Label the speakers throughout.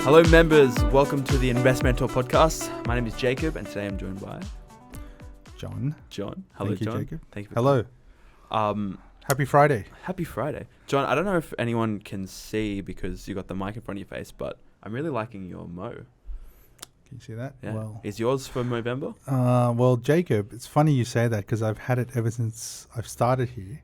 Speaker 1: Hello members, welcome to the Investmentor Podcast. My name is Jacob and today I'm joined by
Speaker 2: John.
Speaker 1: Hello,
Speaker 2: Thank you,
Speaker 1: John.
Speaker 2: Jacob.
Speaker 1: Thank you.
Speaker 2: Hello. Happy Friday.
Speaker 1: Happy Friday. John, I don't know if anyone can see because you got the mic in front of your face, but I'm really liking your mo.
Speaker 2: Can you see that?
Speaker 1: Yeah.
Speaker 2: Well,
Speaker 1: is yours for November?
Speaker 2: well, Jacob, it's funny you say that because I've had it ever since I've started here,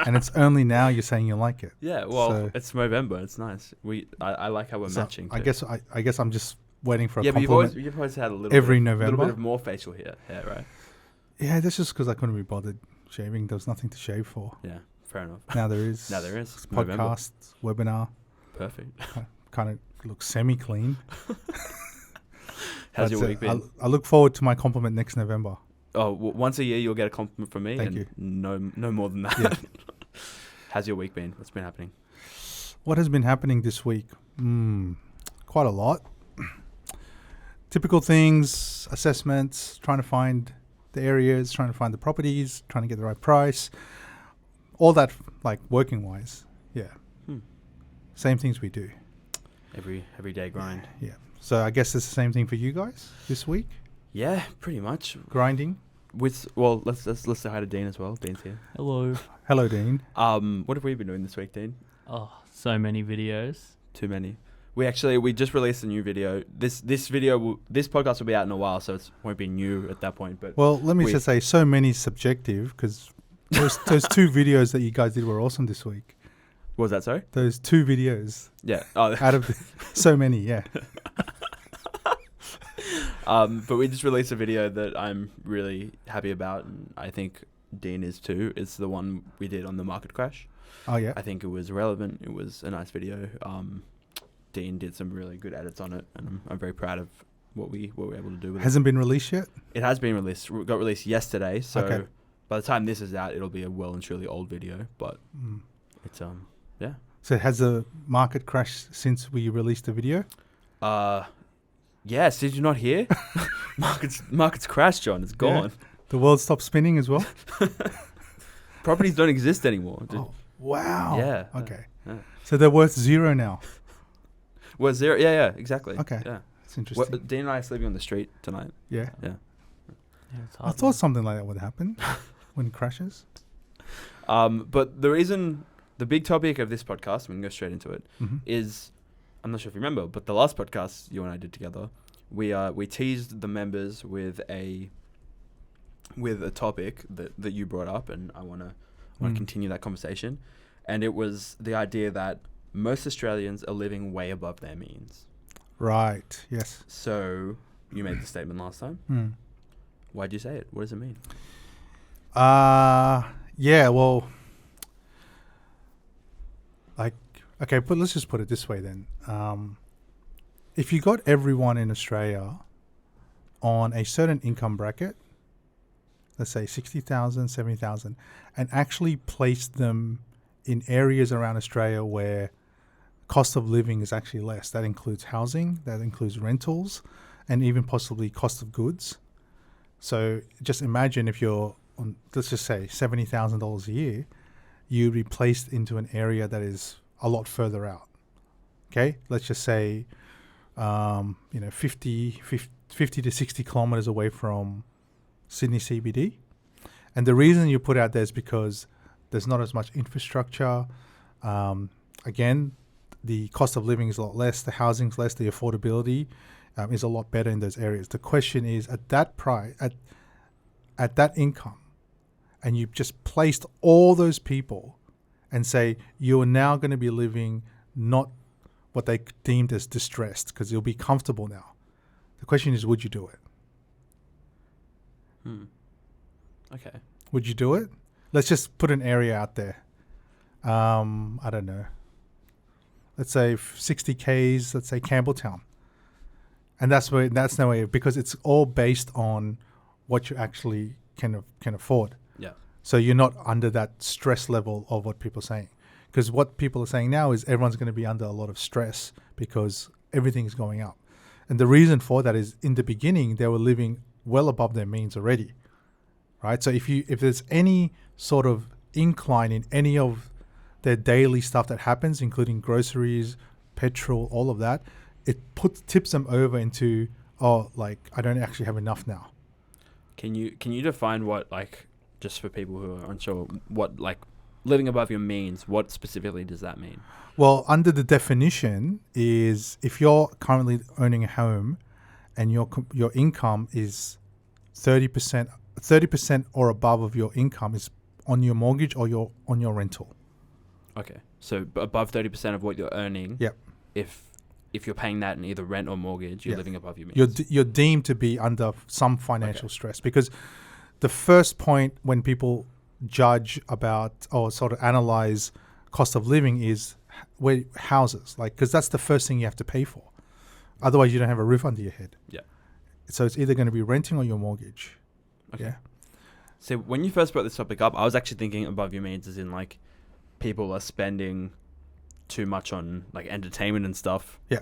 Speaker 2: and it's only now you're saying you like it.
Speaker 1: Yeah, well,
Speaker 2: So-
Speaker 1: it's November. It's nice. I like how we're
Speaker 2: So
Speaker 1: matching.
Speaker 2: I
Speaker 1: too.
Speaker 2: guess I'm just waiting for a
Speaker 1: Yeah, but
Speaker 2: compliment.
Speaker 1: you've always had a little
Speaker 2: every
Speaker 1: bit,
Speaker 2: November?
Speaker 1: little bit of more facial hair, right?
Speaker 2: Yeah, that's just because I couldn't be bothered shaving. There was nothing to shave for.
Speaker 1: Yeah, fair enough.
Speaker 2: Now there is.
Speaker 1: Now there is. It's November.
Speaker 2: Podcast, webinar.
Speaker 1: Perfect.
Speaker 2: Kind of looks semi-clean.
Speaker 1: How's your
Speaker 2: But,
Speaker 1: week been?
Speaker 2: I look forward to my compliment next November.
Speaker 1: Oh, once a year you'll get a compliment from me.
Speaker 2: Thank
Speaker 1: and
Speaker 2: you.
Speaker 1: No more than that.
Speaker 2: Yeah.
Speaker 1: How's your week been? What's been happening?
Speaker 2: What has been happening this week? Quite a lot. Typical things, assessments, trying to find the areas, trying to find the properties, trying to get the right price. All that, like, working-wise. Yeah. Same things we do.
Speaker 1: Every day grind.
Speaker 2: Yeah. So I guess it's the same thing for you guys this week?
Speaker 1: Yeah, pretty much.
Speaker 2: Grinding?
Speaker 1: Let's say hi to Dean as well. Dean's here.
Speaker 3: Hello.
Speaker 2: Hello, Dean.
Speaker 1: What have we been doing this week, Dean?
Speaker 3: Oh, so many videos.
Speaker 1: Too many. We just released a new video. This podcast will be out in a while, so it won't be new at that point. But
Speaker 2: Well, let me just say, so many subjective, because those two videos that you guys did were awesome this week.
Speaker 1: what was that? Sorry.
Speaker 2: Those two videos
Speaker 1: Yeah. Oh,
Speaker 2: out of so many, yeah.
Speaker 1: but we just released a video that I'm really happy about, and I think Dean is too. It's the one we did on the market crash.
Speaker 2: Oh, yeah.
Speaker 1: I think it was relevant. It was a nice video. Dean did some really good edits on it, and I'm very proud of what we were able to do with it.
Speaker 2: Hasn't been released yet?
Speaker 1: It has been released. Got released yesterday, so
Speaker 2: Okay.
Speaker 1: by the time this is out, it'll be a well and truly old video. But it's yeah.
Speaker 2: So has the market crashed since we released the video?
Speaker 1: Yes. Did you not hear? markets crashed, John. It's gone.
Speaker 2: The world stopped spinning as well?
Speaker 1: Properties don't exist anymore.
Speaker 2: Oh, wow.
Speaker 1: Yeah.
Speaker 2: Okay.
Speaker 1: Yeah.
Speaker 2: So they're worth zero now.
Speaker 1: Was there? Yeah, exactly.
Speaker 2: Okay.
Speaker 1: Yeah.
Speaker 2: That's interesting.
Speaker 1: Dean and I are sleeping on the street tonight.
Speaker 2: Yeah.
Speaker 1: Yeah.
Speaker 3: Yeah, it's
Speaker 2: I
Speaker 3: hard
Speaker 2: thought
Speaker 3: work.
Speaker 2: something like that would happen when it crashes.
Speaker 1: But the big topic of this podcast, we can go straight into it, is, I'm not sure if you remember, but the last podcast you and I did together, we teased the members with a topic that you brought up, and I want to continue that conversation. And it was the idea that most Australians are living way above their means.
Speaker 2: Right. Yes.
Speaker 1: So you made the statement last time. Why'd you say it? What does it mean?
Speaker 2: Yeah, well, but let's just put it this way then. If you got everyone in Australia on a certain income bracket, let's say 60,000, 70,000, and actually placed them in areas around Australia where cost of living is actually less. That includes housing, that includes rentals, and even possibly cost of goods. So just imagine if you're on, let's just say $70,000 a year, you'd be placed into an area that is a lot further out. Okay, let's just say, 50 to 60 kilometers away from Sydney CBD. And the reason you put out there is because there's not as much infrastructure. Again, the cost of living is a lot less, the housing's less, the affordability is a lot better in those areas. The question is, at that price, at that income, and you've just placed all those people and say you are now going to be living not what they deemed as distressed, because you'll be comfortable now. The question is, would you do it?
Speaker 1: Okay.
Speaker 2: Would you do it? Let's just put an area out there. I don't know. Let's say 60 Ks, let's say Campbelltown. And that's no way, because it's all based on what you actually can afford.
Speaker 1: Yeah.
Speaker 2: So you're not under that stress level of what people are saying. Because what people are saying now is everyone's going to be under a lot of stress because everything is going up. And the reason for that is in the beginning, they were living well above their means already. Right? So if there's any sort of incline in any of their daily stuff that happens, including groceries, petrol, all of that, tips them over into, like, I don't actually have enough now.
Speaker 1: Can you define what, like, just for people who are unsure, what, like, living above your means, what specifically does that mean?
Speaker 2: Well, under the definition is if you're currently owning a home and your income is 30% or above of your income is on your mortgage or on your rental.
Speaker 1: Okay. So above 30% of what you're earning.
Speaker 2: Yep.
Speaker 1: If you're paying that in either rent or mortgage, you're living above your means.
Speaker 2: You're deemed to be under some financial stress, because the first point when people judge about or sort of analyze cost of living is where houses, like, because that's the first thing you have to pay for. Otherwise, you don't have a roof under your head.
Speaker 1: Yeah.
Speaker 2: So it's either going to be renting or your mortgage.
Speaker 1: Okay.
Speaker 2: Yeah.
Speaker 1: So when you first brought this topic up, I was actually thinking above your means as in, like, people are spending too much on, like, entertainment and stuff.
Speaker 2: Yeah.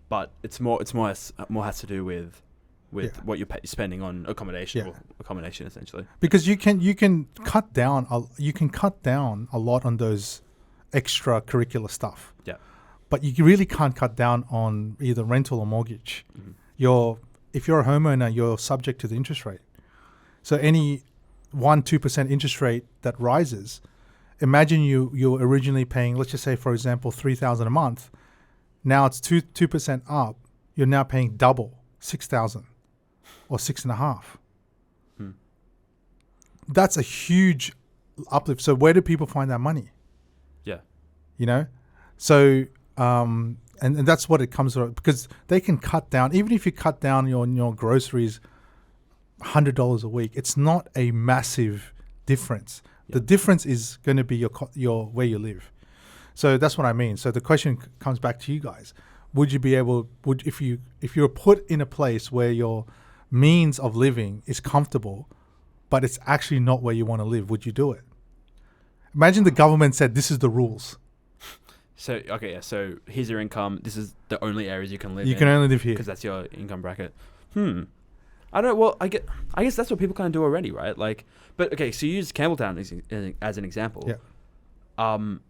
Speaker 1: But it's more has to do with what you're spending on accommodation, or accommodation essentially.
Speaker 2: Because you can cut down a lot on those extracurricular stuff.
Speaker 1: Yeah.
Speaker 2: But you really can't cut down on either rental or mortgage. Mm-hmm. If you're a homeowner, you're subject to the interest rate. So any 1-2% interest rate that rises, imagine you're originally paying, let's just say, for example, $3,000 a month. Now it's 2% up. You're now paying double, $6,000 or $6,500. That's a huge uplift. So where do people find that money?
Speaker 1: Yeah.
Speaker 2: So and that's what it comes to, because they can cut down, even if you cut down your groceries $100 a week, it's not a massive difference. The difference is going to be your where you live. So that's what I mean. So the question comes back to you guys: would you be able? If you're put in a place where your means of living is comfortable, but it's actually not where you want to live, would you do it? Imagine the government said, "This is the rules."
Speaker 1: So so here's your income. This is the only areas you can live in.
Speaker 2: You can only live here
Speaker 1: because that's your income bracket. I don't know. Well, I guess that's what people kind of do already, right? Like, but okay. So you use Campbelltown as an example.
Speaker 2: Yeah. I'm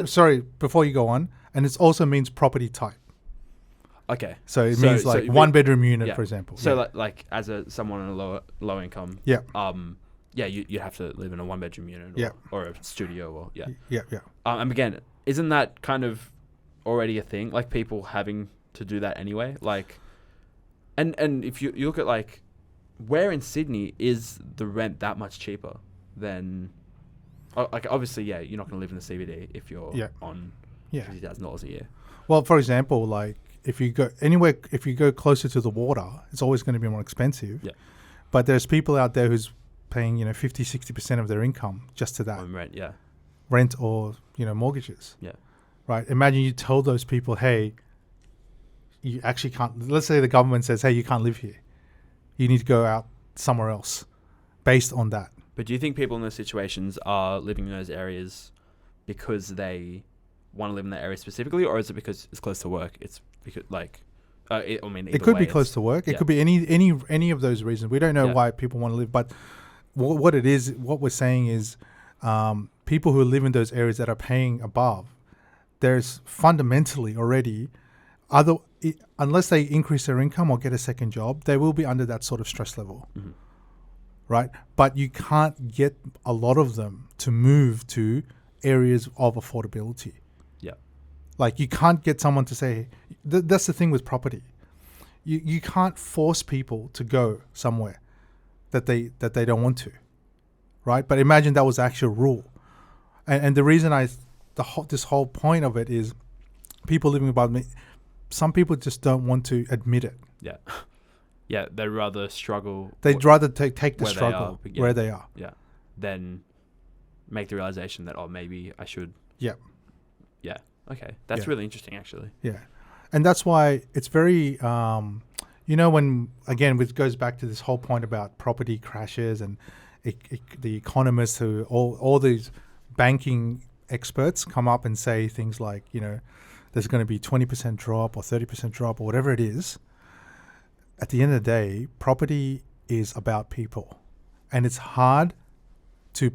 Speaker 2: sorry, before you go on, and it also means property type.
Speaker 1: Okay.
Speaker 2: So it means like one bedroom unit, for example.
Speaker 1: So like as someone in a low income.
Speaker 2: Yeah.
Speaker 1: You have to live in a 1-bedroom unit. Or a studio or
Speaker 2: Yeah.
Speaker 1: And again, isn't that kind of already a thing? Like people having to do that anyway. Like, and if you look at like, where in Sydney is the rent that much cheaper than? Like obviously, you're not going to live in the CBD if you're on $50,000 a year. Well,
Speaker 2: for example, like if you go closer to the water, it's always going to be more expensive.
Speaker 1: Yeah.
Speaker 2: But there's people out there who's paying 50-60% of their income just to that
Speaker 1: on rent. Yeah.
Speaker 2: Rent or mortgages.
Speaker 1: Yeah.
Speaker 2: Right. Imagine you tell those people, hey, you actually can't. Let's say the government says, hey, you can't live here. You need to go out somewhere else, based on that.
Speaker 1: But do you think people in those situations are living in those areas because they want to live in that area specifically, or is it because it's close to work? It's because it
Speaker 2: could be close to work. It could be any of those reasons. We don't know why people want to live, but what we're saying is, people who live in those areas that are paying above, there's fundamentally already unless they increase their income or get a second job, they will be under that sort of stress level.
Speaker 1: Mm-hmm.
Speaker 2: Right? But you can't get a lot of them to move to areas of affordability. Yeah. Like you can't get someone to say, that's the thing with property. You can't force people to go somewhere that they don't want to. Right? But imagine that was the actual rule. And the reason this whole point of it is people living above me, some people just don't want to admit it.
Speaker 1: Yeah. Yeah, they'd rather struggle.
Speaker 2: They'd rather take the struggle where they are.
Speaker 1: Yeah. Than make the realization that, maybe I should.
Speaker 2: Yeah.
Speaker 1: Yeah. Okay. That's really interesting, actually.
Speaker 2: Yeah. And that's why it's very, when, again, which goes back to this whole point about property crashes and the economists who, all these banking experts come up and say things like, there's going to be 20% drop or 30% drop or whatever it is. At the end of the day, property is about people, and it's hard to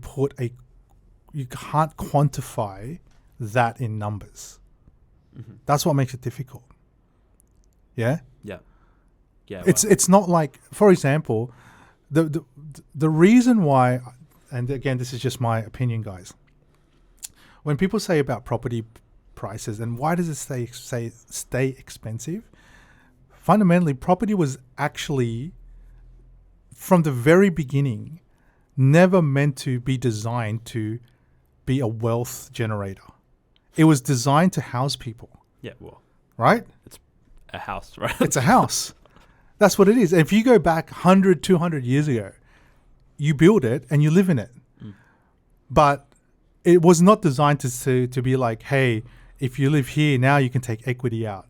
Speaker 2: you can't quantify that in numbers. That's what makes it difficult. Yeah.
Speaker 1: Yeah. Yeah.
Speaker 2: It's not like, for example, the reason why, and again, this is just my opinion, guys. When people say about property prices and why does it stay expensive? Fundamentally, property was actually, from the very beginning, never meant to be designed to be a wealth generator. It was designed to house people.
Speaker 1: Yeah. Well,
Speaker 2: right?
Speaker 1: it's a house, right?
Speaker 2: It's a house. That's what it is. If you go back 100, 200 years ago, you build it and you live in it. But it was not designed to be like, hey, if you live here, now you can take equity out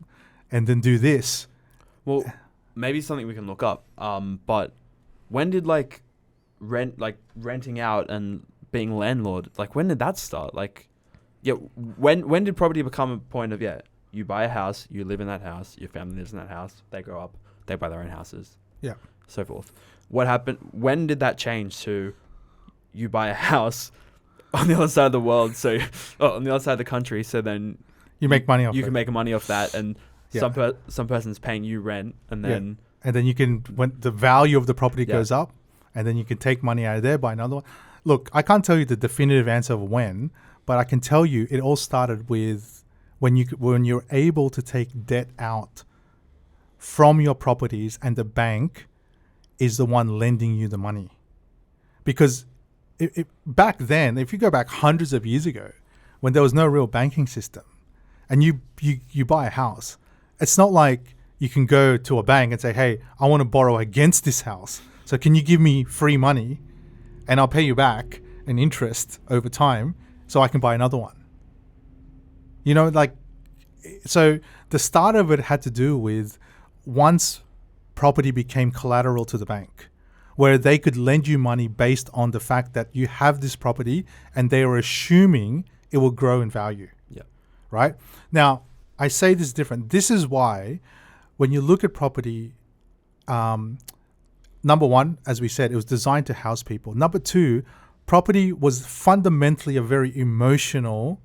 Speaker 2: and then do this.
Speaker 1: Well, maybe something we can look up. But when did renting out and being landlord, when did that start? When did property become a point of, you buy a house, you live in that house, your family lives in that house, they grow up, they buy their own houses, so forth. What happened? When did that change to you buy a house on the other side of the world, on the other side of the country, so then
Speaker 2: you make money off it.
Speaker 1: You can make money off that, and some person's paying you rent, and then
Speaker 2: and then you can, when the value of the property goes up, and then you can take money out of there, buy another one. Look, I can't tell you the definitive answer of when, but I can tell you it all started with when you're able to take debt out from your properties and the bank is the one lending you the money. Because back then, if you go back hundreds of years ago, when there was no real banking system, and you buy a house, it's not like you can go to a bank and say, hey, I want to borrow against this house. So can you give me free money and I'll pay you back an interest over time so I can buy another one? So the start of it had to do with once property became collateral to the bank, where they could lend you money based on the fact that you have this property and they are assuming it will grow in value.
Speaker 1: Yeah.
Speaker 2: Right? Now, I say this different. This is why when you look at property, number one, as we said, it was designed to house people. Number two, property was fundamentally a very emotional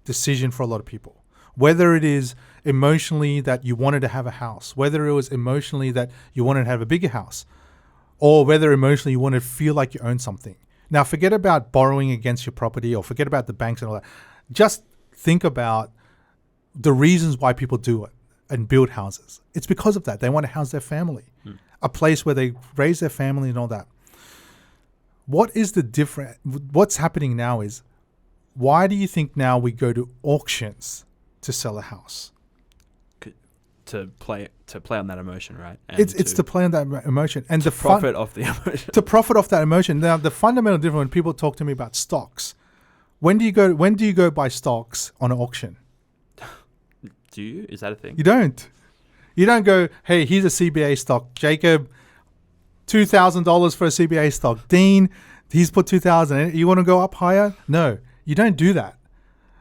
Speaker 2: decision for a lot of people. Whether it is emotionally that you wanted to have a house, whether it was emotionally that you wanted to have a bigger house, or whether emotionally you want to feel like you own something. Now, forget about borrowing against your property or forget about the banks and all that. Just think about the reasons why people do it and build houses. It's because of that. They want to house their family, a place where they raise their family and all that. What is the difference? What's happening now is, why do you think now we go to auctions to sell a house?
Speaker 1: To play on that emotion, right? And
Speaker 2: it's to play on that emotion and
Speaker 1: to profit off the emotion.
Speaker 2: To profit off that emotion. Now, the fundamental difference when people talk to me about stocks, when do you go buy stocks on an auction?
Speaker 1: Do you? Is that a thing?
Speaker 2: You don't. You don't go, hey, here's a CBA stock, Jacob, $2,000 for a CBA stock. Dean, he's put $2,000 in. You want to go up higher? No, you don't do that,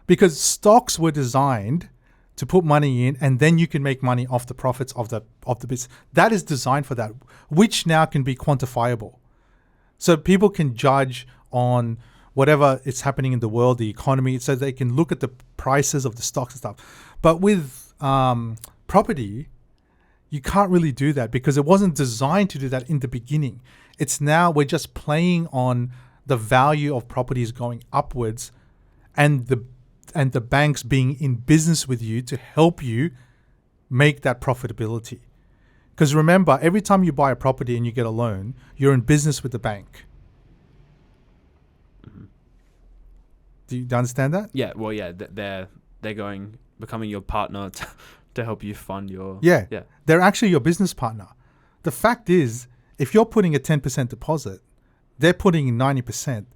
Speaker 2: because stocks were designed to put money in, and then you can make money off the profits of the business. That is designed for that, which now can be quantifiable. So people can judge on whatever is happening in the world, the economy, so they can look at the prices of the stocks and stuff. But with property, you can't really do that because it wasn't designed to do that in the beginning. It's now we're just playing on the value of properties going upwards, and the banks being in business with you to help you make that profitability. Because remember, every time you buy a property and you get a loan, you're in business with the bank.
Speaker 1: Mm-hmm.
Speaker 2: Do you understand that?
Speaker 1: Yeah. Well, yeah. They're becoming your partner to help you fund your.
Speaker 2: Yeah. They're actually your business partner. The fact is, if you're putting a 10% deposit, they're putting in 90%.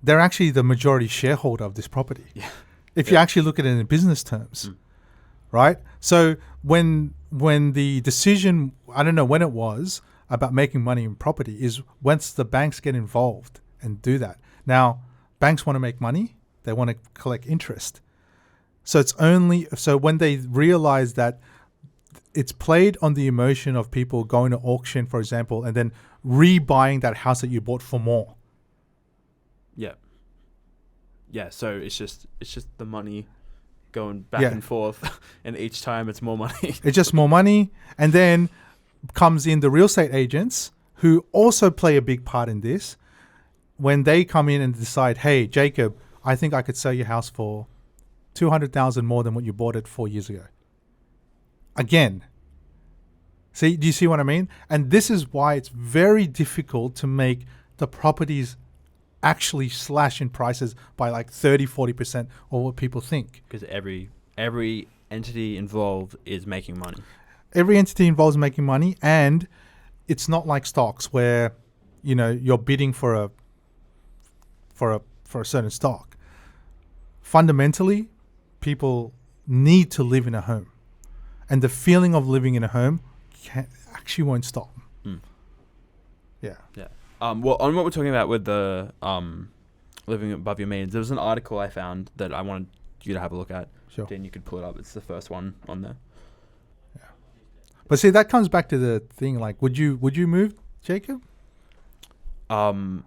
Speaker 2: They're actually the majority shareholder of this property.
Speaker 1: Yeah.
Speaker 2: If you actually look at it in business terms, right? So when the decision, I don't know when it was, about making money in property is once the banks get involved and do that. Now, banks want to make money. They want to collect interest. So when they realize that it's played on the emotion of people going to auction, for example, and then rebuying that house that you bought for more.
Speaker 1: Yeah. Yeah, so it's just the money going back
Speaker 2: Yeah.
Speaker 1: and forth, and each time it's more money.
Speaker 2: It's just more money. And then comes in the real estate agents who also play a big part in this. When they come in and decide, hey, Jacob, I think I could sell your house for $200,000 more than what you bought it 4 years ago. Again. See, do you see what I mean? And this is why it's very difficult to make the properties actually slash in prices by like 30-40% or what people think.
Speaker 1: Because every entity involved is making money.
Speaker 2: Every entity involves making money, and it's not like stocks where, you know, you're bidding for a certain stock. Fundamentally, people need to live in a home, and the feeling of living in a home actually won't stop. Yeah.
Speaker 1: Well, on what we're talking about with the living above your means, there was an article I found that I wanted you to have a look at.
Speaker 2: Sure.
Speaker 1: Then you could pull it up. It's the first one on there.
Speaker 2: But see, that comes back to the thing. Like, would you move, Jacob?
Speaker 1: Oh,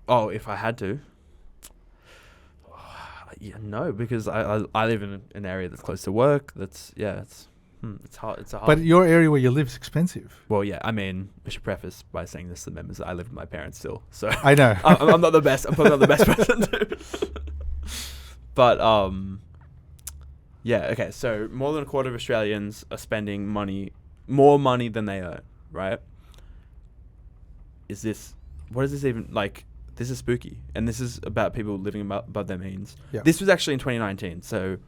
Speaker 1: if I had to. Yeah, no, because I live in an area that's close to work. It's hard. It's a hard.
Speaker 2: But your area where you live is expensive.
Speaker 1: Well, yeah. I mean, I should preface by saying this to the members that I live with my parents still. So
Speaker 2: I know.
Speaker 1: I'm not the best. I'm probably not the best person to. But yeah. Okay. So more than a quarter of Australians are spending more money than they earn. Right? What is this even like? This is spooky, and this is about people living above their means.
Speaker 2: Yeah.
Speaker 1: This was actually in 2019. So,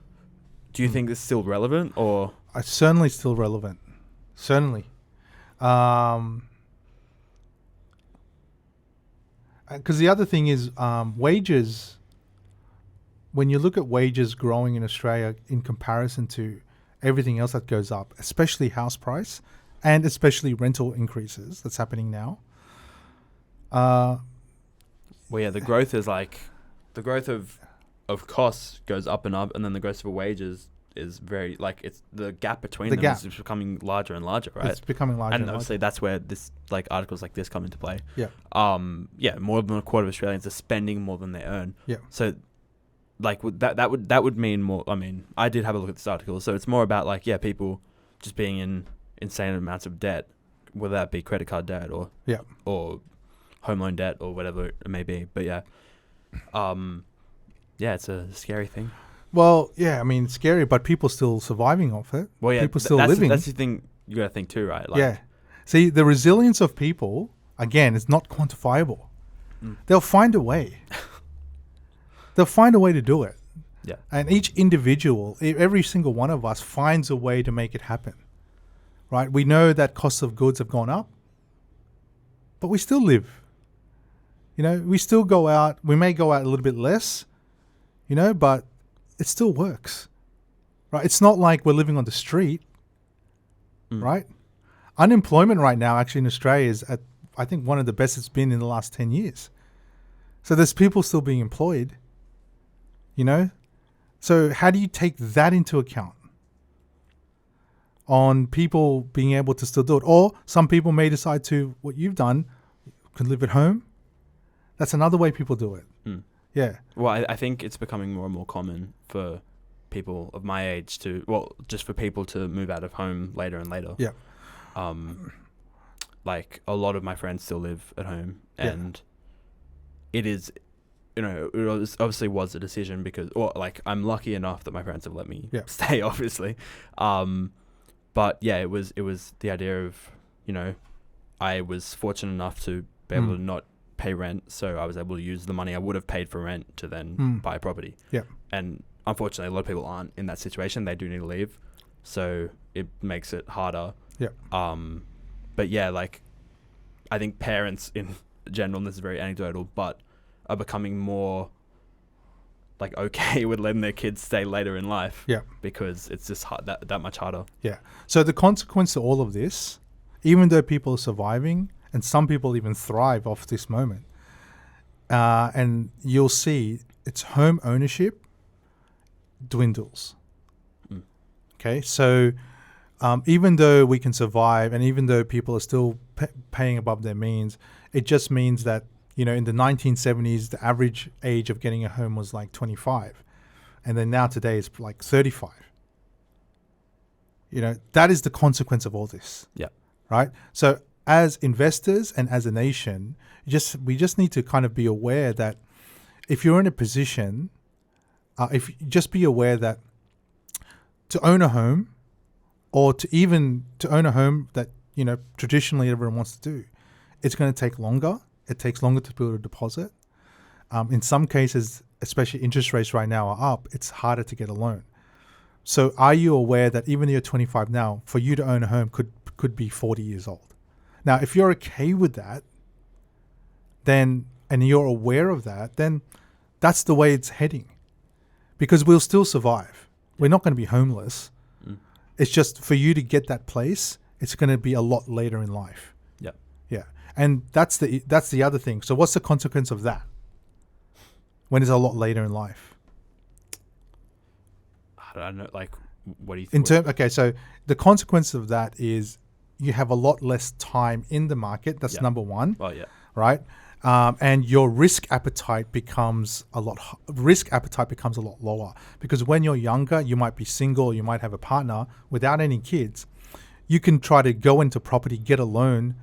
Speaker 1: do you think this is still relevant, or?
Speaker 2: It's certainly still relevant. Certainly. Because the other thing is wages. When you look at wages growing in Australia in comparison to everything else that goes up, especially house price and especially rental increases that's happening now.
Speaker 1: Well, yeah, the growth is like the growth of costs goes up, and then the growth of wages is very like it's the gap between them is becoming larger and larger, right?
Speaker 2: It's becoming larger.
Speaker 1: And obviously that's where this like articles like this come into play.
Speaker 2: Yeah.
Speaker 1: Yeah, more than a quarter of Australians are spending more than they earn.
Speaker 2: Yeah.
Speaker 1: So like that would mean more. I mean, I did have a look at this article, so it's more about like people just being in insane amounts of debt, whether that be credit card debt or home loan debt or whatever it may be. But yeah, it's a scary thing.
Speaker 2: Well, yeah, I mean, it's scary, but people still surviving off it.
Speaker 1: Well, yeah,
Speaker 2: people still living.
Speaker 1: That's the thing you got to think too, right? Like,
Speaker 2: yeah. See, the resilience of people, again, is not quantifiable. They'll find a way. They'll find a way to do it.
Speaker 1: Yeah.
Speaker 2: And each individual, every single one of us finds a way to make it happen. Right? We know that costs of goods have gone up, but we still live. You know, we still go out. We may go out a little bit less, but it still works. Right? It's not like we're living on the street. Right? Unemployment right now actually in Australia is at, I think, one of the best it's been in the last 10 years. So there's people still being employed, So how do you take that into account on people being able to still do it? Or some people may decide to, what you've done, can live at home. That's another way people do it. Yeah.
Speaker 1: Well, I think it's becoming more and more common for people of my age just for people to move out of home later and later.
Speaker 2: Yeah.
Speaker 1: Like a lot of my friends still live at home, and it is, it obviously was a decision because, I'm lucky enough that my parents have let me stay, obviously. But yeah, it was the idea of, I was fortunate enough to be able to not pay rent, so I was able to use the money I would have paid for rent to then buy a property. Yeah. And unfortunately, a lot of people aren't in that situation. They do need to leave, so it makes it harder. Yeah. But yeah, like, I think parents in general, and this is very anecdotal, but are becoming more like okay with letting their kids stay later in life. Yeah. Because it's just hard, that much harder. Yeah.
Speaker 2: So the consequence of all of this, even though people are surviving, and some people even thrive off this moment, and you'll see it's home ownership dwindles. Okay, so even though we can survive, and even though people are still paying above their means, it just means that in the 1970s, the average age of getting a home was like 25, and then now today it's like 35. You know, that is the consequence of all this.
Speaker 1: Yeah.
Speaker 2: Right? So as investors and as a nation, we just need to kind of be aware that if you're in a position, just be aware that to own a home, or to own a home that, you know, traditionally everyone wants to do, it's going to take longer. It takes longer to build a deposit. In some cases, especially interest rates right now are up, it's harder to get a loan. So are you aware that even though you're 25 now, for you to own a home could be 40 years old? Now, if you're okay with that, then, and you're aware of that, then that's the way it's heading. Because we'll still survive. We're not going to be homeless. It's just for you to get that place, it's going to be a lot later in life.
Speaker 1: Yeah.
Speaker 2: Yeah. And that's the other thing. So what's the consequence of that? When it's a lot later in life?
Speaker 1: I don't know. Like, what do you think?
Speaker 2: Okay, so the consequence of that is you have a lot less time in the market. That's number one.
Speaker 1: Oh, yeah.
Speaker 2: Right? And your risk appetite becomes a lot lower, because when you're younger, you might be single, you might have a partner without any kids. You can try to go into property, get a loan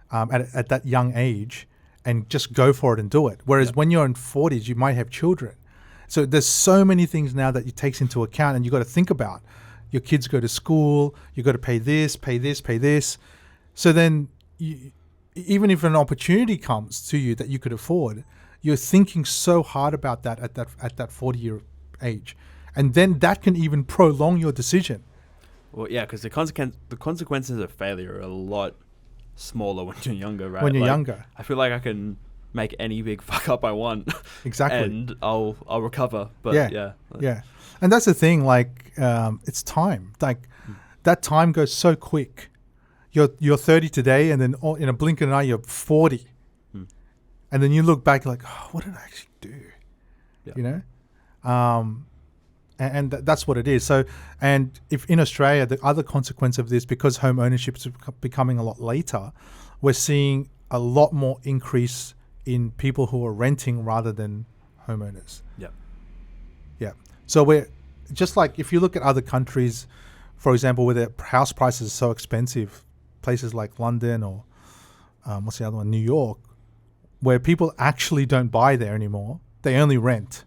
Speaker 2: at that young age, and just go for it and do it. Whereas when you're in 40s, you might have children. So there's so many things now that it takes into account, and you got to think about. Your kids go to school, you got to pay this. So then even if an opportunity comes to you that you could afford, you're thinking so hard about that at that 40-year age. And then that can even prolong your decision.
Speaker 1: Well, yeah, because the consequences of failure are a lot smaller when you're younger, right?
Speaker 2: When you're
Speaker 1: like,
Speaker 2: younger.
Speaker 1: I feel like I can make any big fuck up I want.
Speaker 2: Exactly.
Speaker 1: And I'll recover. But yeah.
Speaker 2: And that's the thing, like, it's time. Like, that time goes so quick. You're 30 today, and then in a blink of an eye, you're 40. And then you look back like, oh, what did I actually do?
Speaker 1: Yeah.
Speaker 2: You know? And that's what it is. So, and if in Australia, the other consequence of this, because home ownership is becoming a lot later, we're seeing a lot more increase in people who are renting rather than homeowners.
Speaker 1: Yeah.
Speaker 2: Yeah. So we're just like, if you look at other countries, for example, where the house prices are so expensive, places like London or what's the other one, New York, where people actually don't buy there anymore. They only rent.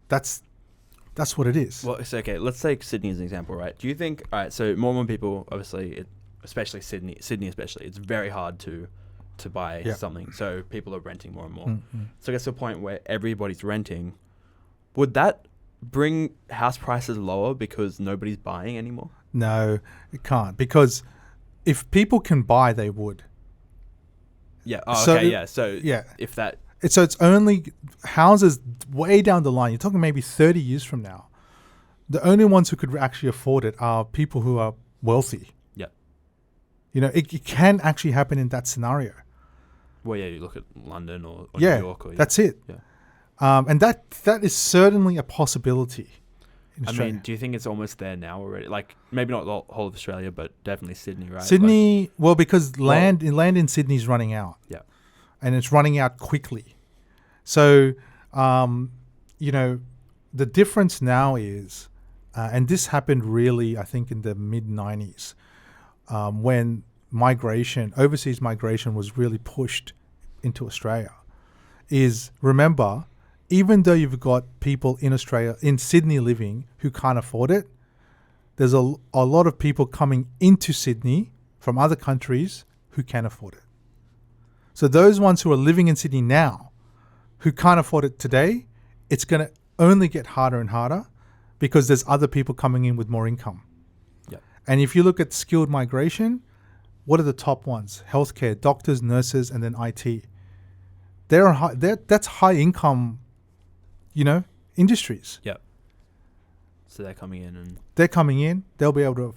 Speaker 2: That's what it is.
Speaker 1: Well, it's okay. Let's take Sydney as an example, right? Do you think, all right, so more and more people, obviously, especially Sydney especially, it's very hard to buy something. So people are renting more and more. So it gets to a point where everybody's renting. Would that bring house prices lower because nobody's buying anymore?
Speaker 2: No, it can't, because if people can buy, they would.
Speaker 1: Yeah. Oh, okay. Yeah. So if that.
Speaker 2: So it's only houses way down the line. You're talking maybe 30 years from now. The only ones who could actually afford it are people who are wealthy.
Speaker 1: Yeah.
Speaker 2: You know, it can actually happen in that scenario.
Speaker 1: Well, yeah, you look at London or New York. Or,
Speaker 2: that's it.
Speaker 1: Yeah.
Speaker 2: And that is certainly a possibility in Australia.
Speaker 1: I mean, do you think it's almost there now already? Like, maybe not the whole of Australia, but definitely Sydney, right?
Speaker 2: Sydney, well, because land in Sydney is running out.
Speaker 1: Yeah.
Speaker 2: And it's running out quickly. So, you know, the difference now is, and this happened really, I think, in the mid-90s, when overseas migration was really pushed into Australia, is, remember, even though you've got people in Australia, in Sydney living who can't afford it, there's a lot of people coming into Sydney from other countries who can afford it. So those ones who are living in Sydney now, who can't afford it today, it's going to only get harder and harder because there's other people coming in with more income.
Speaker 1: Yeah.
Speaker 2: And if you look at skilled migration, what are the top ones? Healthcare, doctors, nurses, and then IT. That's high income, you know, industries.
Speaker 1: Yeah. So they're coming in and
Speaker 2: they'll be able to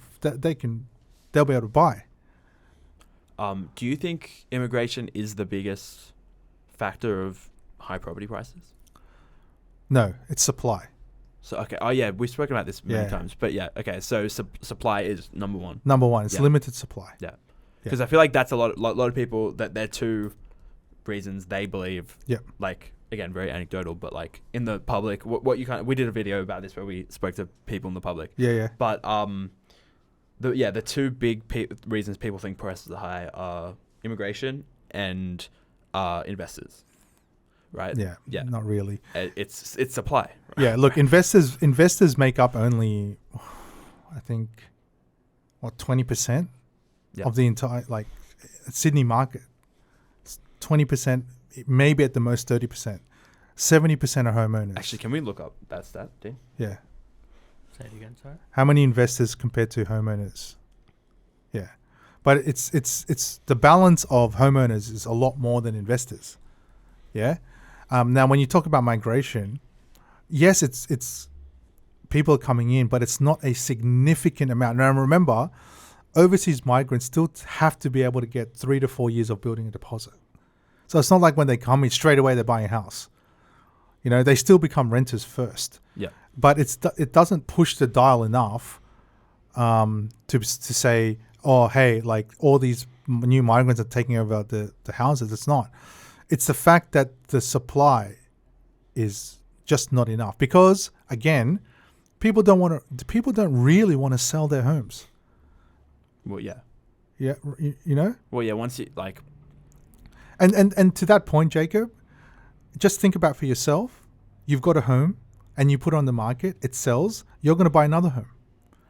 Speaker 2: they'll be able to buy.
Speaker 1: Do you think immigration is the biggest factor of high property prices?
Speaker 2: No, it's supply.
Speaker 1: So, okay. Oh, yeah. We've spoken about this many times. But, yeah. Okay. So, supply is number one.
Speaker 2: Number one. It's limited supply.
Speaker 1: Yeah. Because I feel like that's a lot of people, that they're two reasons they believe, like, again, very anecdotal, but like in the public, what you we did a video about this where we spoke to people in the public.
Speaker 2: Yeah.
Speaker 1: But the two big reasons people think prices are high are immigration and investors, right?
Speaker 2: Yeah. Not really.
Speaker 1: It's supply. Right?
Speaker 2: Yeah. Look, investors make up only, I think, 20% of the entire Sydney market. 20%, maybe at the most 30%. 70% are homeowners.
Speaker 1: Actually, can we look up that stat, Dean?
Speaker 2: Yeah.
Speaker 3: Say it again, sorry.
Speaker 2: How many investors compared to homeowners? Yeah. But it's the balance of homeowners is a lot more than investors. Yeah. Now, when you talk about migration, yes, it's people are coming in, but it's not a significant amount. Now, remember, overseas migrants still have to be able to get 3 to 4 years of building a deposit. So it's not like when they come in straight away, they're buying a house. You know, they still become renters first.
Speaker 1: Yeah.
Speaker 2: But it doesn't push the dial enough to say, oh, hey, like all these new migrants are taking over the houses. It's not. It's the fact that the supply is just not enough because, again, people don't really want to sell their homes.
Speaker 1: Well, yeah.
Speaker 2: Yeah, you know?
Speaker 1: Well, yeah, once you like...
Speaker 2: And to that point, Jacob, just think about for yourself. You've got a home and you put it on the market, it sells, you're going to buy another home.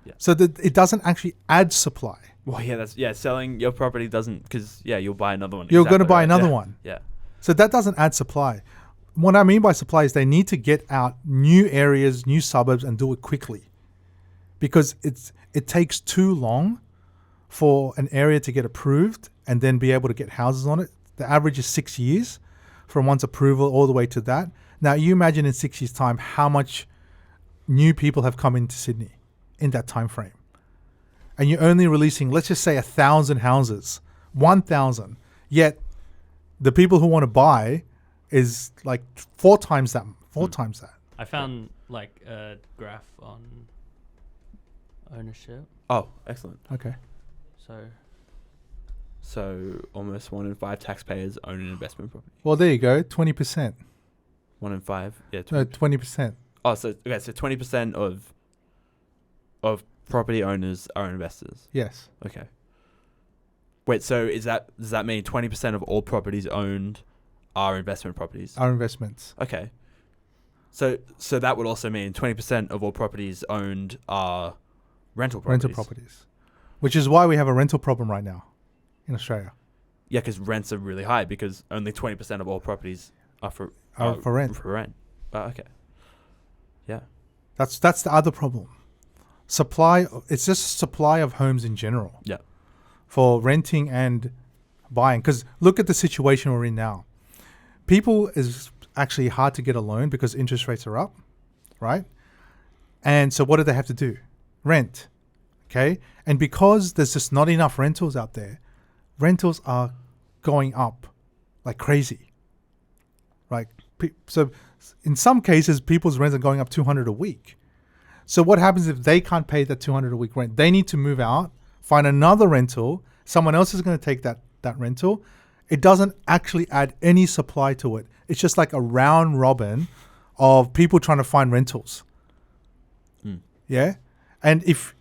Speaker 1: Yeah.
Speaker 2: So that it doesn't actually add supply.
Speaker 1: Well, yeah, selling your property doesn't, because, yeah, you'll buy another one.
Speaker 2: You're going to buy another one.
Speaker 1: Yeah.
Speaker 2: So that doesn't add supply. What I mean by supply is they need to get out new areas, new suburbs, and do it quickly. Because it takes too long for an area to get approved and then be able to get houses on it. The average is 6 years from once approval all the way to that. Now, you imagine in 6 years' time how much new people have come into Sydney in that time frame. And you're only releasing, let's just say, 1,000 houses, 1,000. Yet the people who want to buy is like 4 times that.
Speaker 3: I found like a graph on ownership.
Speaker 1: Oh, excellent.
Speaker 2: Okay.
Speaker 3: So
Speaker 1: almost 1 in 5 taxpayers own an investment property.
Speaker 2: Well, there you go. 20%.
Speaker 1: 1 in 5. Yeah. 20%.
Speaker 2: No, 20%.
Speaker 1: Oh, so 20% of property owners are investors.
Speaker 2: Yes.
Speaker 1: Okay. Wait, so does that mean 20% of all properties owned are investment properties?
Speaker 2: Our investments.
Speaker 1: Okay. So that would also mean 20% of all properties owned are rental properties.
Speaker 2: Rental properties. Which is why we have a rental problem right now in Australia.
Speaker 1: Yeah, because rents are really high because only 20% of all properties are for
Speaker 2: rent.
Speaker 1: For rent. Okay. Yeah.
Speaker 2: That's the other problem. Supply. It's just supply of homes in general.
Speaker 1: Yeah.
Speaker 2: For renting and buying. Because look at the situation we're in now. People is actually hard to get a loan because interest rates are up, right? And so what do they have to do? Rent. Okay? And because there's just not enough rentals out there, rentals are going up like crazy. Right? So in some cases, people's rents are going up $200 a week. So what happens if they can't pay that $200 a week rent? They need to move out, find another rental. Someone else is going to take that rental. It doesn't actually add any supply to it. It's just like a round robin of people trying to find rentals. Yeah? And if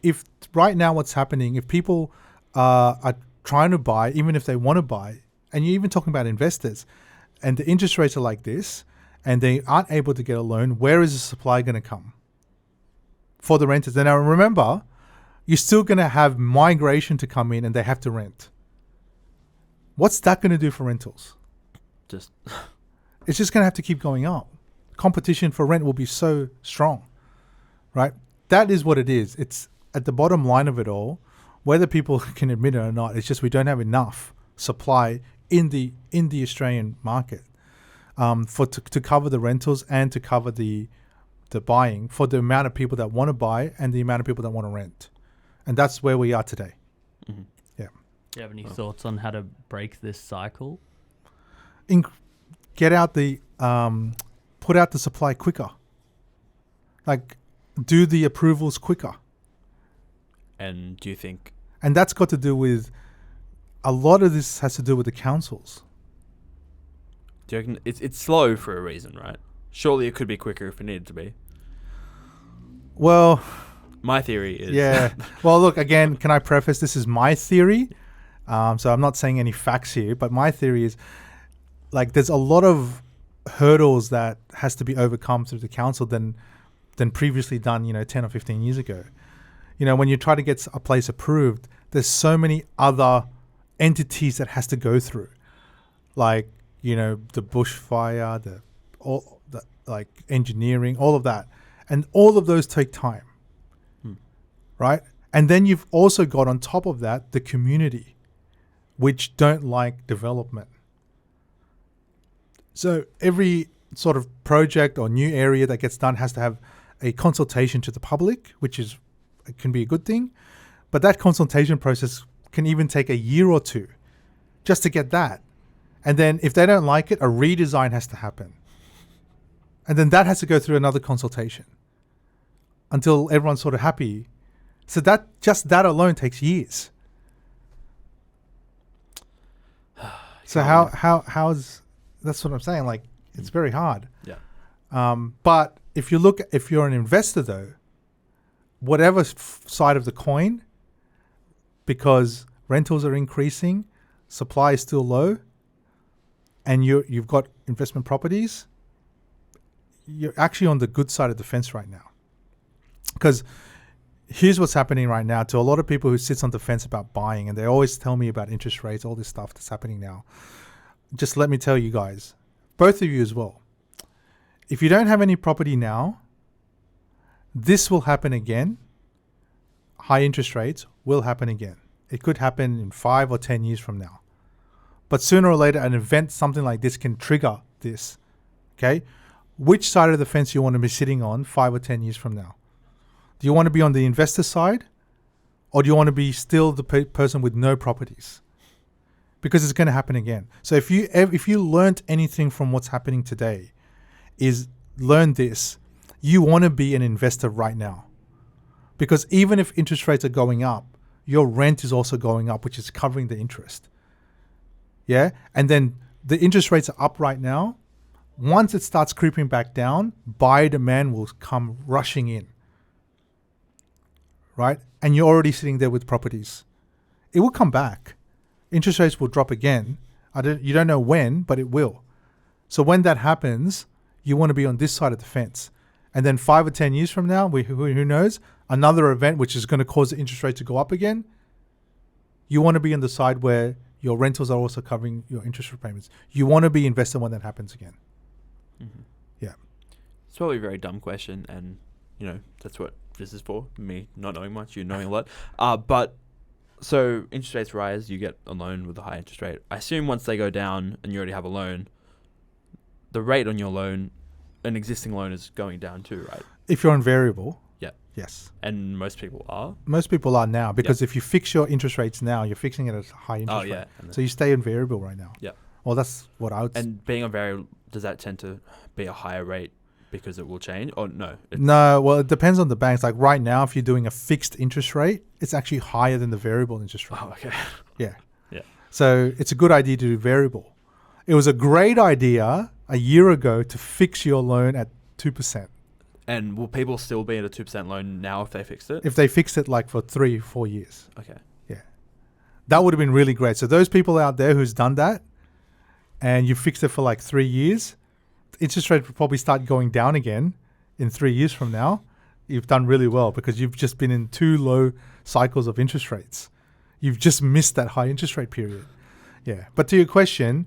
Speaker 2: right now what's happening, if people are trying to buy, even if they want to buy, and you're even talking about investors, and the interest rates are like this, and they aren't able to get a loan, where is the supply going to come for the renters? And now remember, you're still going to have migration to come in and they have to rent. What's that going to do for rentals? It's just going to have to keep going up. Competition for rent will be so strong, right? That is what it is. It's at the bottom line of it all, whether people can admit it or not, it's just we don't have enough supply in the Australian market to cover the rentals and to cover the buying for the amount of people that want to buy and the amount of people that want to rent. And that's where we are today.
Speaker 1: Mm-hmm.
Speaker 2: Yeah.
Speaker 3: Do you have any thoughts on how to break this cycle?
Speaker 2: Get out put out the supply quicker. Like, do the approvals quicker.
Speaker 1: And do you think...
Speaker 2: And that's got to do with... A lot of this has to do with the councils.
Speaker 1: Do you reckon it's slow for a reason, right? Surely it could be quicker if it needed to be.
Speaker 2: Well,
Speaker 1: my theory is...
Speaker 2: Yeah. Well, look, again, can I preface, this is my theory. So I'm not saying any facts here, but my theory is, like, there's a lot of hurdles that has to be overcome through the council than previously done, 10 or 15 years ago. When you try to get a place approved, there's so many other entities that has to go through, like, the bushfire, all the like engineering, all of that. And all of those take time, right? And then you've also got on top of that, the community, which don't like development. So every sort of project or new area that gets done has to have a consultation to the public, which can be a good thing. But that consultation process can even take a year or two just to get that. And then if they don't like it, a redesign has to happen. And then that has to go through another consultation until everyone's sort of happy. So that alone takes years. So how's that's what I'm saying. Like, it's very hard.
Speaker 1: Yeah.
Speaker 2: But if you're an investor though, whatever side of the coin, because rentals are increasing, supply is still low, and you've got investment properties, you're actually on the good side of the fence right now. Because here's what's happening right now to a lot of people who sits on the fence about buying, and they always tell me about interest rates, all this stuff that's happening now. Just let me tell you guys, both of you as well, if you don't have any property now, this will happen again. High interest rates will happen again. It could happen in 5 or 10 years from now. But sooner or later, an event, something like this, can trigger this. Okay? Which side of the fence you want to be sitting on 5 or 10 years from now? Do you want to be on the investor side, or do you want to be still the person with no properties? Because it's going to happen again. So if you learned anything from what's happening today, is learn this. You want to be an investor right now. Because even if interest rates are going up, your rent is also going up, which is covering the interest. Yeah? And then the interest rates are up right now. Once it starts creeping back down, buyer demand will come rushing in. Right? And you're already sitting there with properties. It will come back. Interest rates will drop again. You don't know when, but it will. So when that happens, you want to be on this side of the fence. And then 5 or 10 years from now, who knows, another event which is going to cause the interest rate to go up again, you want to be on the side where your rentals are also covering your interest repayments. You want to be invested when that happens again.
Speaker 1: Mm-hmm.
Speaker 2: Yeah.
Speaker 1: It's probably a very dumb question, and, that's what this is for, me not knowing much, you knowing a lot. But so interest rates rise, you get a loan with a high interest rate. I assume once they go down and you already have a loan, the rate on your loan, an existing loan, is going down too, right?
Speaker 2: If you're on variable.
Speaker 1: Yeah.
Speaker 2: Yes.
Speaker 1: And most people are?
Speaker 2: Most people are now, because if you fix your interest rates now, you're fixing it at a high interest rate. So you stay on variable right now.
Speaker 1: Yeah.
Speaker 2: Well, that's what I would...
Speaker 1: And being on variable, does that tend to be a higher rate because it will change? Or no?
Speaker 2: No, well, it depends on the banks. Like right now, if you're doing a fixed interest rate, it's actually higher than the variable interest rate.
Speaker 1: Oh, okay.
Speaker 2: Yeah.
Speaker 1: Yeah.
Speaker 2: So it's a good idea to do variable. It was a great idea a year ago to fix your loan at 2%.
Speaker 1: And will people still be at a 2% loan now if they fixed it?
Speaker 2: If they fixed it like for 3-4 years.
Speaker 1: Okay.
Speaker 2: Yeah. That would have been really great. So those people out there who's done that and you fixed it for like 3 years, interest rate will probably start going down again in 3 years from now. You've done really well because you've just been in 2 low cycles of interest rates. You've just missed that high interest rate period. Yeah. But to your question,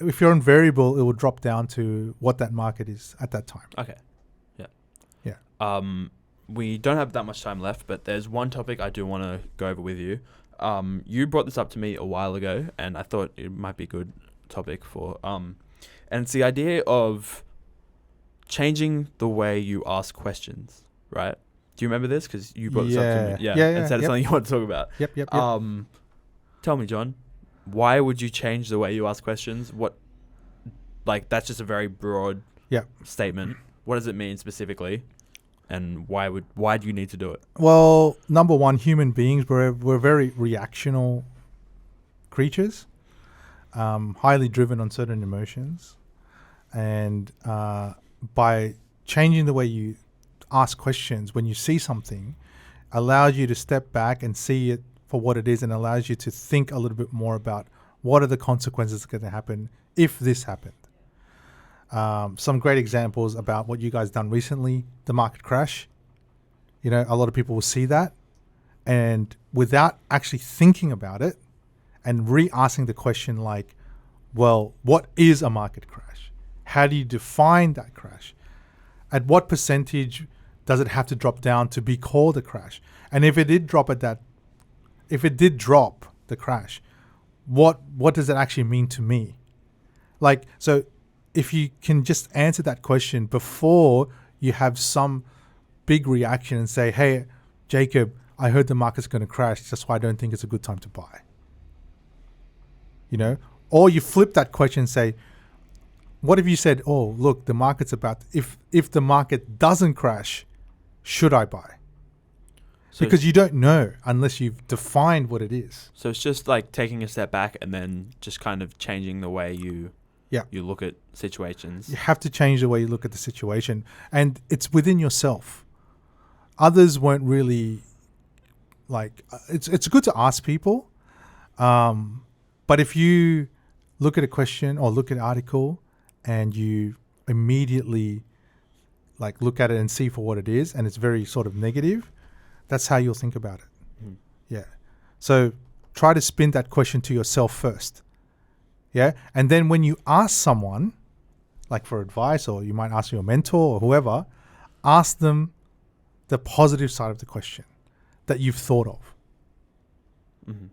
Speaker 2: if you're on variable, it will drop down to what that market is at that time.
Speaker 1: Okay. Yeah.
Speaker 2: Yeah.
Speaker 1: We don't have that much time left, but there's one topic I do want to go over with you. You brought this up to me a while ago, and I thought it might be a good topic for... and it's the idea of changing the way you ask questions, right? Do you remember this? Because you brought this up to me. Yeah. And said it's something you want to talk about.
Speaker 2: Yep.
Speaker 1: Tell me, John, why would you change the way you ask questions? That's just a very broad statement. What does it mean specifically? And why do you need to do it?
Speaker 2: Well, number one, human beings, we're very reactional creatures, highly driven on certain emotions. And by changing the way you ask questions when you see something, allows you to step back and see it for what it is, and allows you to think a little bit more about what are the consequences going to happen if this happened. Some great examples about what you guys done recently, the market crash. You know, a lot of people will see that, and without actually thinking about it and re-asking the question like, well, what is a market crash? How do you define that crash? At what percentage does it have to drop down to be called a crash? And if it did drop the crash, what does it actually mean to me? Like, so if you can just answer that question before you have some big reaction and say, hey, Jacob, I heard the market's going to crash. That's why I don't think it's a good time to buy. You know, or you flip that question and say, what if you said, oh, look, the market's about, if the market doesn't crash, should I buy? So because you don't know unless you've defined what it is.
Speaker 1: So it's just like taking a step back and then just kind of changing the way you look at situations.
Speaker 2: You have to change the way you look at the situation, and it's within yourself. Others won't really like. It's good to ask people, but if you look at a question or look at an article and you immediately like look at it and see for what it is, and it's very sort of negative, that's how you'll think about it.
Speaker 1: Mm.
Speaker 2: Yeah. So try to spin that question to yourself first. Yeah. And then when you ask someone, like for advice, or you might ask your mentor or whoever, ask them the positive side of the question that you've thought of.
Speaker 1: Mm-hmm.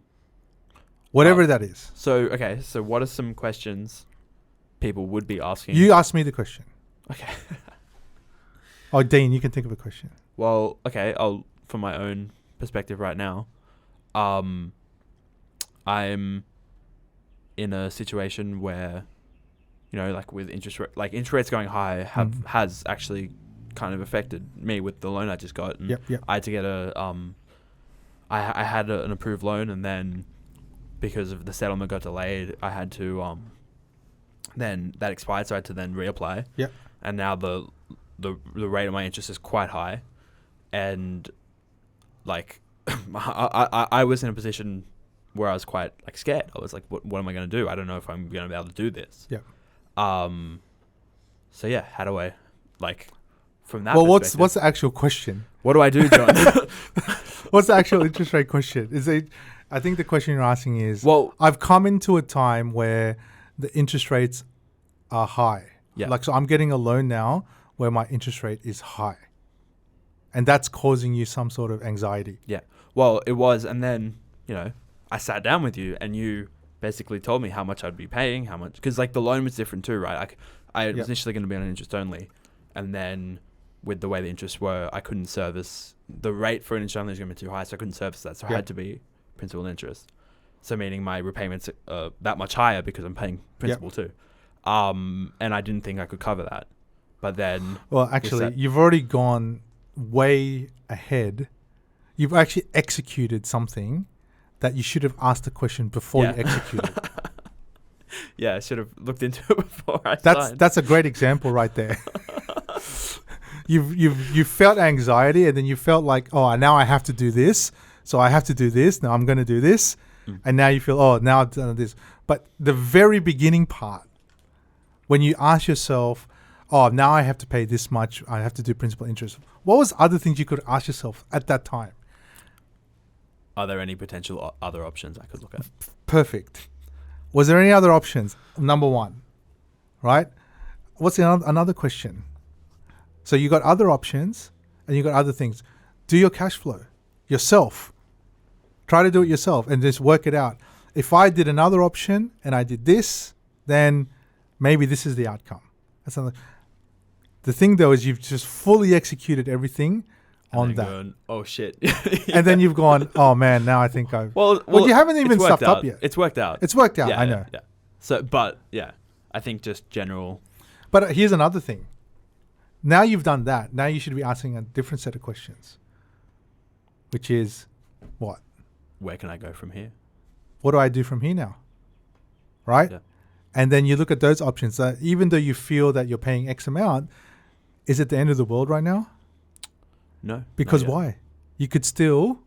Speaker 2: Whatever that is.
Speaker 1: So what are some questions people would be asking?
Speaker 2: You ask me the question.
Speaker 1: Okay.
Speaker 2: Oh, Dean, you can think of a question.
Speaker 1: Well, okay, from my own perspective right now, I'm in a situation where, you know, like with interest rates going high has actually kind of affected me with the loan I just got. And
Speaker 2: Yep.
Speaker 1: I had to get I had an approved loan, and then because of the settlement got delayed, I had to then that expired, so I had to then reapply.
Speaker 2: Yep.
Speaker 1: And now the rate of my interest is quite high, and like I was in a position where I was quite like scared. I was like, what am I going to do? I don't know if I'm going to be able to do this.
Speaker 2: Yeah.
Speaker 1: So yeah, how do I like from that?
Speaker 2: Well, what's the actual question?
Speaker 1: What do I do, John?
Speaker 2: What's the actual interest rate question? I think the question you're asking is,
Speaker 1: well,
Speaker 2: I've come into a time where the interest rates are high.
Speaker 1: Yeah.
Speaker 2: Like, so I'm getting a loan now where my interest rate is high. And that's causing you some sort of anxiety.
Speaker 1: Yeah. Well, it was. And then, you know, I sat down with you and you basically told me how much I'd be paying, how much, because like the loan was different too, right? Like I was initially going to be on interest only. And then with the way the interests were, I couldn't service, the rate for an interest only is going to be too high, so I couldn't service that. So I had to be principal and interest. So meaning my repayments are that much higher because I'm paying principal too. And I didn't think I could cover that. But then...
Speaker 2: Well, actually, you've already gone way ahead. You've actually executed something that you should have asked the question before you executed.
Speaker 1: Yeah, I should have looked into it before I signed.
Speaker 2: That's a great example right there. You felt anxiety, and then you felt like, oh, now I have to do this. So I have to do this. Now I'm going to do this. And now you feel, oh, now I've done this. But the very beginning part, when you ask yourself, oh, now I have to pay this much, I have to do principal interest. What was other things you could ask yourself at that time?
Speaker 1: Are there any potential other options I could look at?
Speaker 2: Perfect. Was there any other options? Number one, right? What's another question? So you got other options and you got other things. Do your cash flow yourself. Try to do it yourself and just work it out. If I did another option and I did this, then maybe this is the outcome. That's another. The thing though is you've just fully executed everything on that.
Speaker 1: Going, oh shit.
Speaker 2: And then you've gone, oh man, now I think I've...
Speaker 1: Well,
Speaker 2: you haven't even stuffed up yet.
Speaker 1: It's worked out.
Speaker 2: It's worked out,
Speaker 1: yeah,
Speaker 2: I know.
Speaker 1: Yeah. So, but yeah, I think just general...
Speaker 2: But here's another thing. Now you've done that. Now you should be asking a different set of questions. Which is, what?
Speaker 1: Where can I go from here?
Speaker 2: What do I do from here now? Right?
Speaker 1: Yeah.
Speaker 2: And then you look at those options. Even though you feel that you're paying X amount, is it the end of the world right now?
Speaker 1: No.
Speaker 2: Because
Speaker 1: not yet.
Speaker 2: why? You could still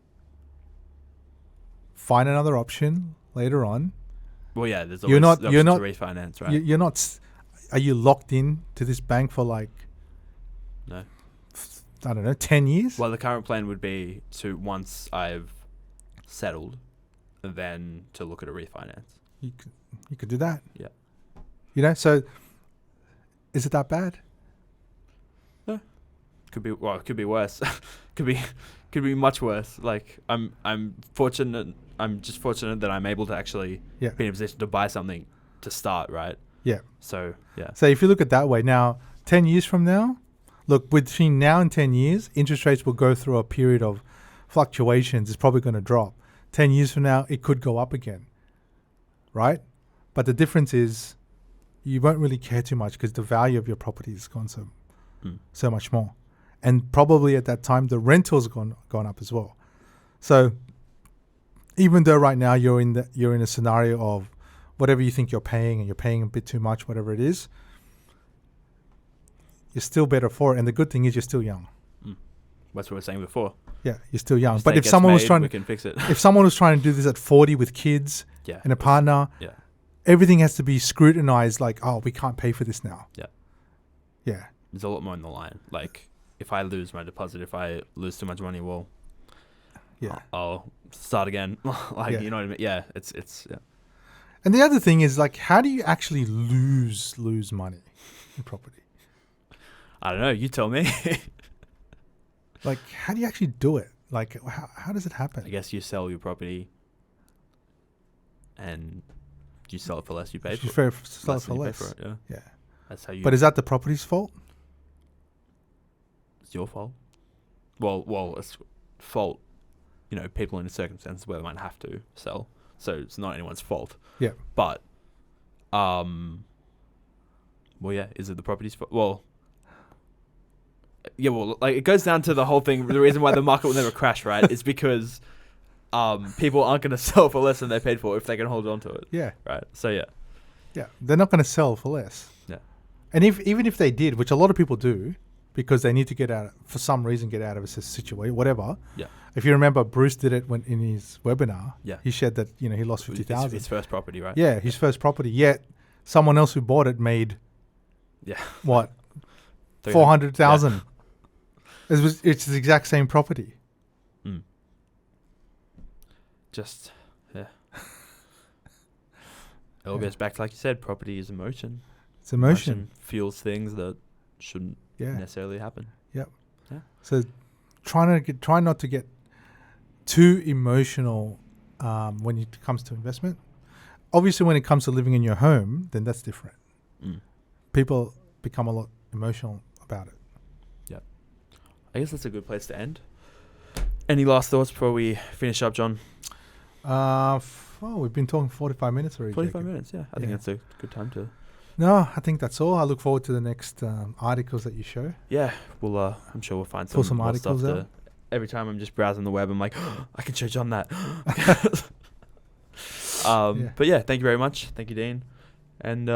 Speaker 2: find another option later on.
Speaker 1: Well, yeah, there's
Speaker 2: You're
Speaker 1: always
Speaker 2: not-
Speaker 1: the
Speaker 2: you're
Speaker 1: option
Speaker 2: not-
Speaker 1: to refinance, right?
Speaker 2: You're not. Are you locked in to this bank for like?
Speaker 1: No.
Speaker 2: I don't know, 10 years.
Speaker 1: Well, the current plan would be to, once I've settled, then to look at a refinance.
Speaker 2: You could do that.
Speaker 1: Yeah.
Speaker 2: You know, so is it that bad?
Speaker 1: Could be. Well, it could be worse. could be much worse. Like I'm fortunate. I'm just fortunate that I'm able to actually
Speaker 2: Yeah.
Speaker 1: be in a position to buy something to start, right?
Speaker 2: Yeah.
Speaker 1: So yeah.
Speaker 2: So if you look at that way, now 10 years from now, look, between now and 10 years, interest rates will go through a period of fluctuations. It's probably going to drop. 10 years from now, it could go up again, right? But the difference is you won't really care too much because the value of your property has gone so much more. And probably at that time, the rental's gone up as well. So even though right now you're in a scenario of whatever you think you're paying and you're paying a bit too much, whatever it is, you're still better for it. And the good thing is you're still young.
Speaker 1: That's what we were saying before.
Speaker 2: Yeah, you're still young.
Speaker 1: Mistake
Speaker 2: But if
Speaker 1: gets
Speaker 2: someone was
Speaker 1: made,
Speaker 2: trying
Speaker 1: we
Speaker 2: to,
Speaker 1: can fix it.
Speaker 2: if someone was trying to do this at 40 with kids
Speaker 1: Yeah.
Speaker 2: and a partner,
Speaker 1: Yeah.
Speaker 2: everything has to be scrutinized. Like, oh, we can't pay for this now.
Speaker 1: Yeah.
Speaker 2: Yeah.
Speaker 1: There's a lot more in the line. Like, if I lose my deposit, if I lose too much money, well,
Speaker 2: Yeah.
Speaker 1: I'll start again. Like,
Speaker 2: Yeah.
Speaker 1: you know what I mean? Yeah. It's yeah.
Speaker 2: And the other thing is, like, how do you actually lose money in property?
Speaker 1: I don't know. You tell me.
Speaker 2: Like, how do you actually do it? Like, how does it happen?
Speaker 1: I guess you sell your property, and you sell it for less. You pay for it.
Speaker 2: Sell it
Speaker 1: Less
Speaker 2: for
Speaker 1: than you pay
Speaker 2: less.
Speaker 1: for it, yeah.
Speaker 2: Yeah.
Speaker 1: That's how you.
Speaker 2: But is that the property's fault?
Speaker 1: It's your fault. Well, it's fault. You know, people in a circumstance where they might have to sell, so it's not anyone's fault.
Speaker 2: Yeah.
Speaker 1: But, well, yeah. Is it the property's fault? Well, yeah. Well, like, it goes down to the whole thing. The reason why the market will never crash, right, is because people aren't going to sell for less than they paid for if they can hold on to it.
Speaker 2: Yeah.
Speaker 1: Right. So yeah.
Speaker 2: Yeah. They're not going to sell for less.
Speaker 1: Yeah.
Speaker 2: And even if they did, which a lot of people do, because they need to get out, for some reason, get out of a situation, whatever.
Speaker 1: Yeah.
Speaker 2: If you remember, Bruce did it when in his webinar.
Speaker 1: Yeah.
Speaker 2: He shared that, he lost
Speaker 1: It's
Speaker 2: 50,000.
Speaker 1: his first property, right?
Speaker 2: Yeah, his first property. Yet someone else who bought it made
Speaker 1: Yeah.
Speaker 2: what
Speaker 1: 300.
Speaker 2: 400,000. It's the exact same property.
Speaker 1: Mm. Just yeah. It all goes back to, like you said, property is emotion.
Speaker 2: It's emotion.
Speaker 1: Fuels things that shouldn't
Speaker 2: Yeah.
Speaker 1: necessarily happen.
Speaker 2: Yep.
Speaker 1: Yeah.
Speaker 2: So try not to get too emotional when it comes to investment. Obviously, when it comes to living in your home, then that's different.
Speaker 1: Mm.
Speaker 2: People become a lot emotional about it.
Speaker 1: I guess that's a good place to end. Any last thoughts before we finish up, John?
Speaker 2: We've been talking 45 minutes already.
Speaker 1: 45
Speaker 2: Jacob.
Speaker 1: minutes, yeah. I think
Speaker 2: Yeah.
Speaker 1: that's a good time to...
Speaker 2: No, I think that's all. I look forward to the next articles that you show.
Speaker 1: Yeah, we'll. I'm sure we'll find
Speaker 2: Pull some
Speaker 1: more
Speaker 2: articles
Speaker 1: stuff
Speaker 2: out.
Speaker 1: every time I'm just browsing the web, I'm like, I can show John that.
Speaker 2: Yeah.
Speaker 1: But yeah, thank you very much. Thank you, Dean. And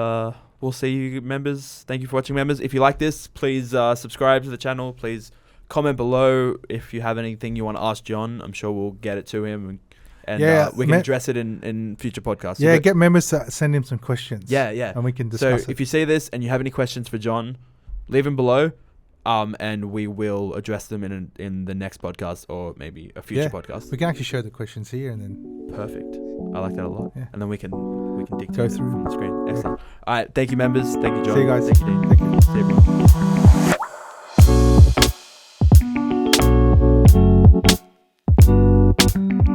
Speaker 1: we'll see you, members. Thank you for watching, members. If you like this, please subscribe to the channel. Please comment below if you have anything you want to ask John. I'm sure we'll get it to him, and we can address it in future podcasts.
Speaker 2: Yeah,
Speaker 1: So
Speaker 2: get members to send him some questions.
Speaker 1: yeah, yeah.
Speaker 2: And we can
Speaker 1: So
Speaker 2: discuss it.
Speaker 1: if you see this and you have any questions for John, leave them below, and we will address them in the next podcast or maybe a future podcast.
Speaker 2: We can actually show the questions here and then
Speaker 1: Perfect. I like that a lot.
Speaker 2: Yeah.
Speaker 1: And then we can dictate
Speaker 2: Go through.
Speaker 1: from the screen. Excellent. All right. Thank you, members. Thank you, John.
Speaker 2: See you guys.
Speaker 1: Thank you, Dean.
Speaker 2: Thank you.
Speaker 1: See you, everyone.